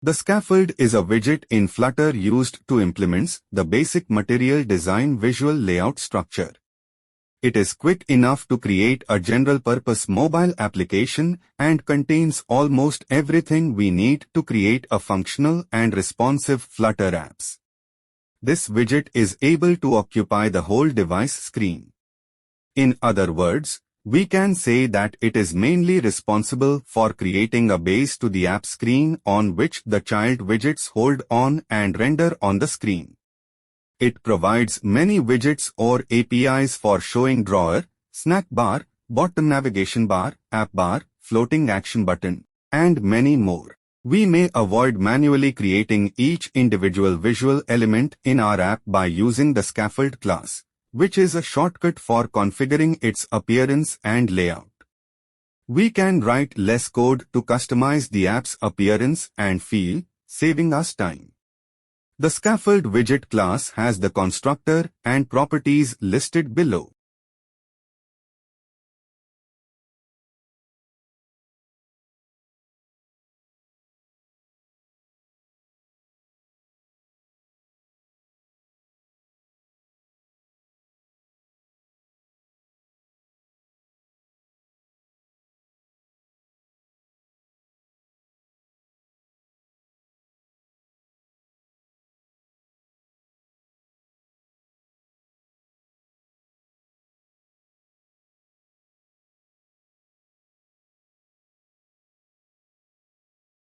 The scaffold is a widget in Flutter used to implement the basic material design visual layout structure. It is quick enough to create a general-purpose mobile application and contains almost everything we need to create a functional and responsive Flutter apps. This widget is able to occupy the whole device screen. In other words, we can say that it is mainly responsible for creating a base to the app screen on which the child widgets hold on and render on the screen. It provides many widgets or APIs for showing drawer, snack bar, bottom navigation bar, app bar, floating action button, and many more. We may avoid manually creating each individual visual element in our app by using the Scaffold class, which is a shortcut for configuring its appearance and layout. We can write less code to customize the app's appearance and feel, saving us time. The Scaffold widget class has the constructor and properties listed below.